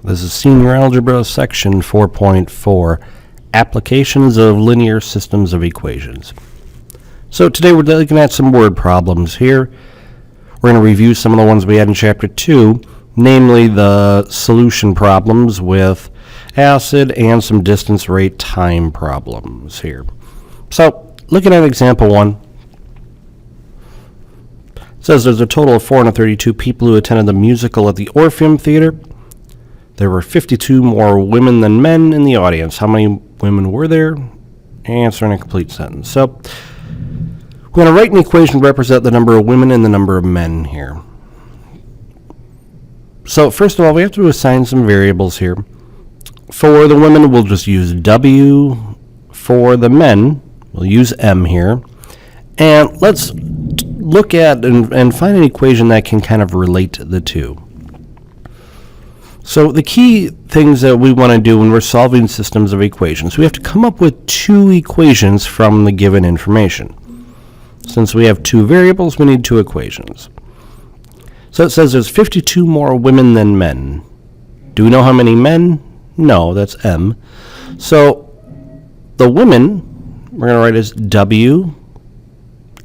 This is Senior Algebra, Section 4.4, Applications of Linear Systems of Equations. So today we're looking at some word problems here. We're going to review some of the ones we had in Chapter 2, namely the solution problems with acid and some distance, rate, time problems here. So looking at example 1, it says there's a total of 432 people who attended the musical at the Orpheum Theater. There were 52 more women than men in the audience. How many women were there? Answer in a complete sentence. So we're going to write an equation to represent the number of women and the number of men here. So first of all, we have to assign some variables here. For the women, we'll just use W. For the men, we'll use M here. And let's look at and find an equation that can kind of relate the two. So the key things that we want to do when we're solving systems of equations, we have to come up with two equations from the given information. Since we have two variables, we need two equations. So it says there's 52 more women than men. Do we know how many men? No, that's M. So the women, we're going to write as W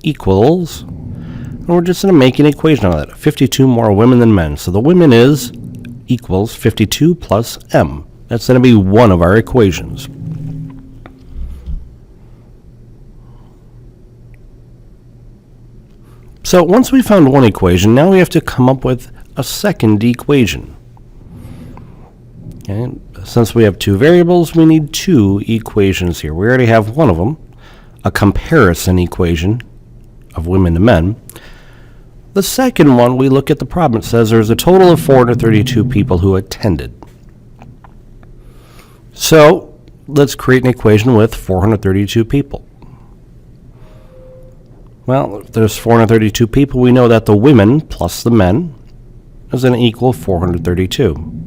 equals, and we're just going to make an equation out of that. 52 more women than men. So the women is equals 52 plus M. That's going to be one of our equations. So once we found one equation, now we have to come up with a second equation. Okay. Since we have two variables, we need two equations here. We already have one of them, a comparison equation of women to men. The second one, we look at the problem. It says there's a total of 432 people who attended. So let's create an equation with 432 people. Well, if there's 432 people, we know that the women plus the men is going to equal 432.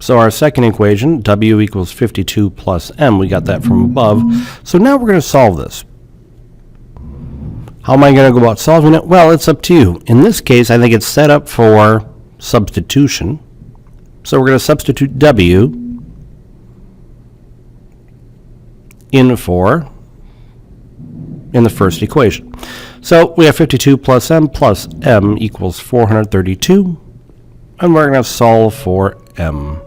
So our second equation, W equals 52 plus M, we got that from above. So now we're going to solve this. How am I going to go about solving it? Well, it's up to you. In this case, I think it's set up for substitution. So we're going to substitute W in the first equation. So we have 52 plus M equals 432. And we're going to solve for M.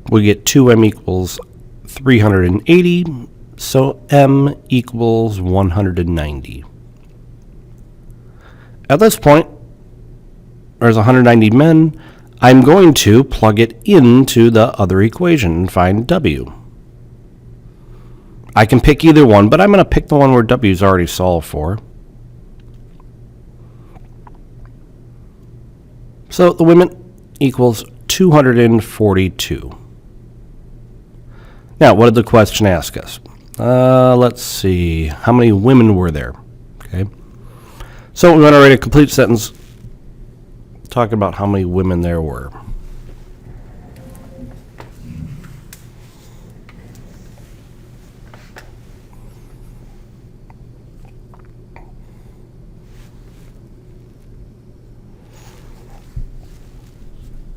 We get 2M equals 380, so M equals 190. At this point, there's 190 men. I'm going to plug it into the other equation and find W. I can pick either one, but I'm going to pick the one where W is already solved for. So the women equals 242. Now, what did the question ask us? Let's see. How many women were there? Okay. So we're going to write a complete sentence talking about how many women there were.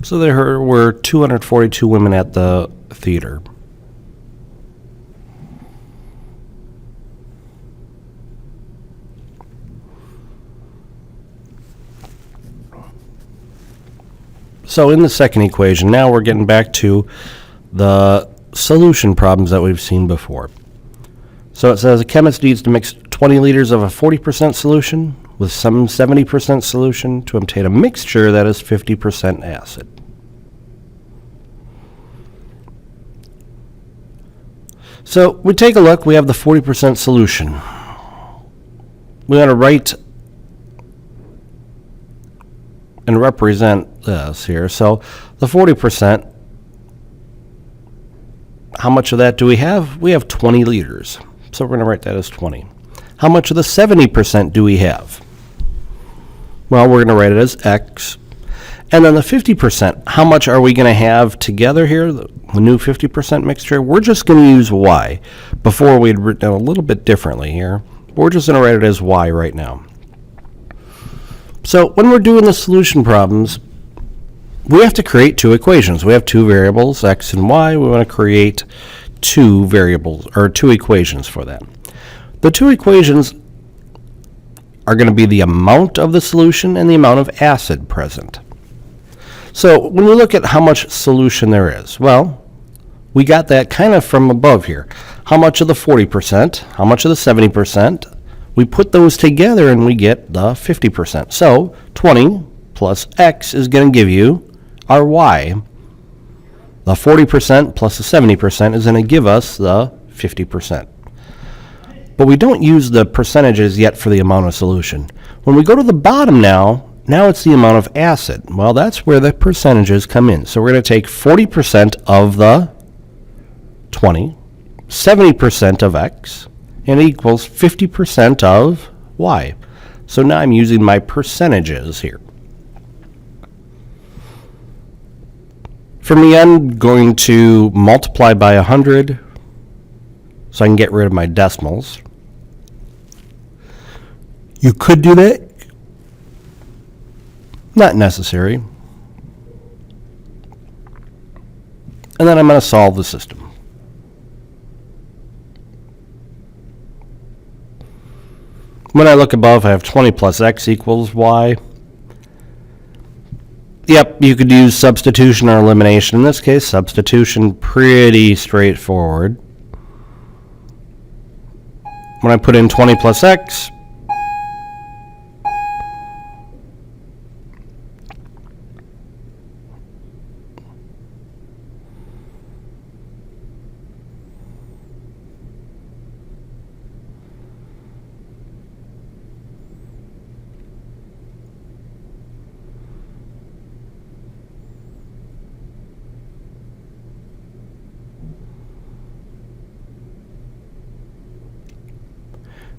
So there were 242 women at the theater. So in the second equation, now we're getting back to the solution problems that we've seen before. So it says a chemist needs to mix 20 liters of a 40% solution with some 70% solution to obtain a mixture that is 50% acid. So we take a look, we have the 40% solution. We want to write and represent this here. So the 40%, how much of that do we have? We have 20 liters. So we're going to write that as 20. How much of the 70% do we have? Well, we're going to write it as x. And then the 50%, how much are we going to have together here, the new 50% mixture? We're just going to use y. Before we had written it a little bit differently here. We're just going to write it as y right now. So when we're doing the solution problems, we have to create two equations. We have two variables, x and y. We want to create two variables, or two equations for that. The two equations are going to be the amount of the solution and the amount of acid present. So when we look at how much solution there is, well, we got that kind of from above here. How much of the 40%, how much of the 70%, we put those together and we get the 50%. So 20 plus x is going to give you our y. The 40% plus the 70% is going to give us the 50%. But we don't use the percentages yet for the amount of solution. When we go to the bottom now it's the amount of acid. Well, that's where the percentages come in. So we're going to take 40% of the 20, 70% of x, and it equals 50% of y. So now I'm using my percentages here. For me, I'm going to multiply by 100 so I can get rid of my decimals. You could do that. Not necessary. And then I'm going to solve the system. When I look above, I have 20 plus x equals y. Yep, you could use substitution or elimination. In this case, substitution, pretty straightforward. When I put in 20 plus x,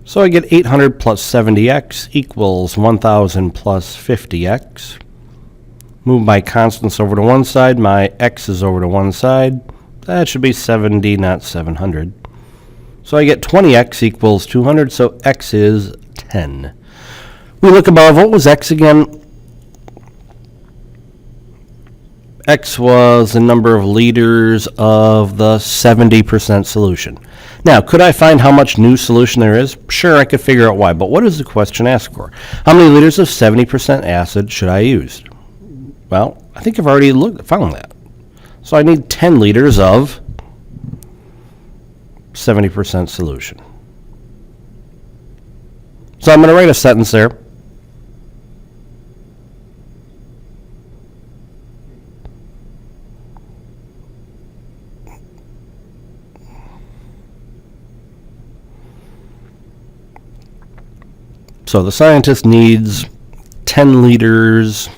so I get 800 plus 70x equals 1000 plus 50x. Move my constants over to one side, my x's over to one side. That should be 70, not 700. So I get 20x equals 200, so x is 10. We look above, what was x again? X was the number of liters of the 70% solution. Now, could I find how much new solution there is? Sure, I could figure out why, but what does the question ask for? How many liters of 70% acid should I use? Well, I think I've already found that. So I need 10 liters of 70% solution. So I'm going to write a sentence there. So the scientist needs 10 liters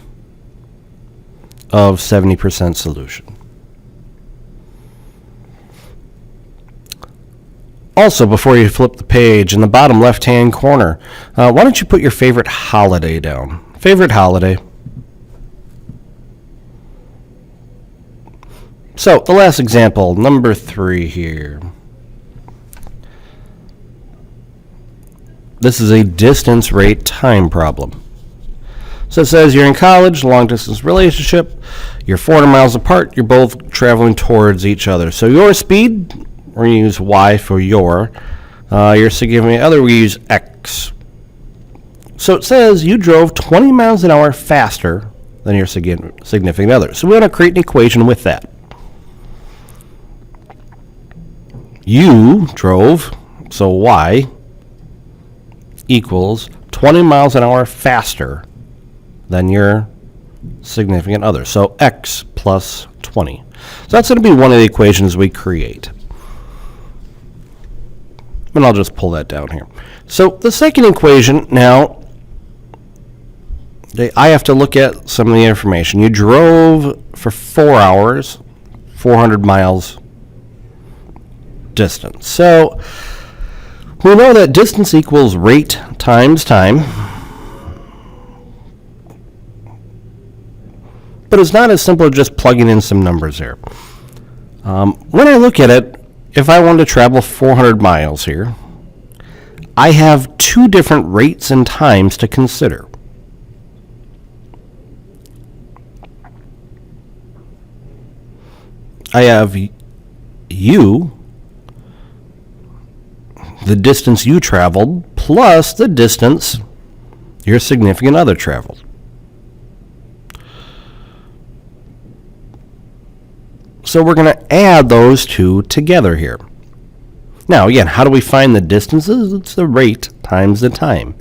of 70% solution. Also, before you flip the page, in the bottom left-hand corner, why don't you put your favorite holiday down? Favorite holiday. So, the last example, number 3 here. This is a distance rate time problem. So it says you're in college, long distance relationship, you're 400 miles apart, you're both traveling towards each other. So your speed, we're going to use y for your significant other, we use x. So it says you drove 20 miles an hour faster than your significant other. So we want to create an equation with that. You drove, so y equals 20 miles an hour faster than your significant other. So x plus 20. So that's going to be one of the equations we create. And I'll just pull that down here. So the second equation, now, I have to look at some of the information. You drove for 4 hours, 400 miles distance. So We know that distance equals rate times time, but it's not as simple as just plugging in some numbers here. When I look at it, if I wanted to travel 400 miles here, I have two different rates and times to consider. I have you, the distance you traveled, plus the distance your significant other traveled. So we're going to add those two together here. Now, again, how do we find the distances? It's the rate times the time.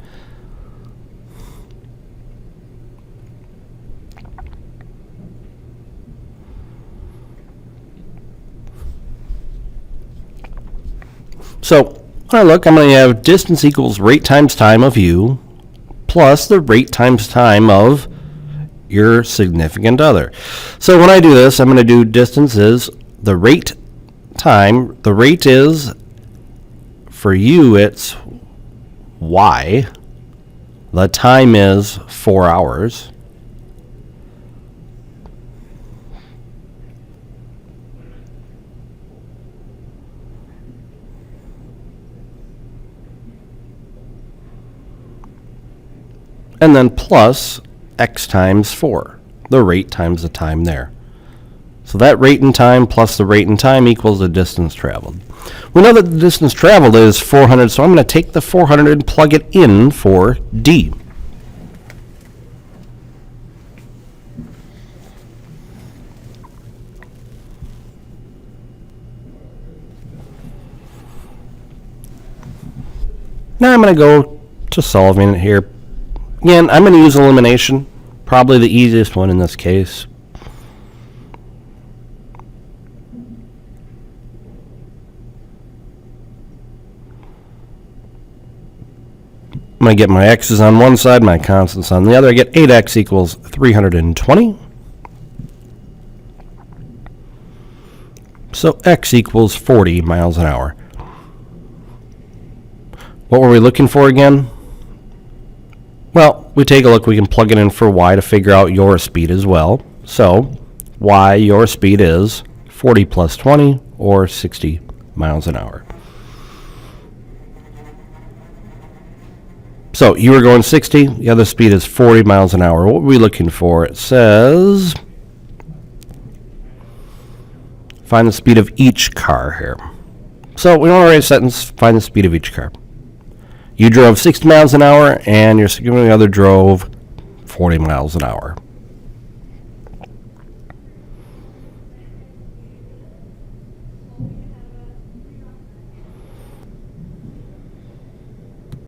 So when I look, I'm going to have distance equals rate times time of you plus the rate times time of your significant other. So when I do this, I'm going to do distance is the rate time. The rate is, for you, it's y. The time is 4 hours. And then plus x times 4, the rate times the time there. So that rate and time plus the rate and time equals the distance traveled. We know that the distance traveled is 400, so I'm going to take the 400 and plug it in for D. Now I'm going to go to solving it here. Again, I'm going to use elimination, probably the easiest one in this case. I'm going to get my x's on one side, my constants on the other. I get 8x equals 320. So x equals 40 miles an hour. What were we looking for again? Well, we take a look. We can plug it in for y to figure out your speed as well. So y, your speed is 40 plus 20, or 60 miles an hour. So you were going 60. The other speed is 40 miles an hour. What are we looking for? It says find the speed of each car here. So we want to write a sentence, find the speed of each car. You drove 60 miles an hour, and your significant other drove 40 miles an hour.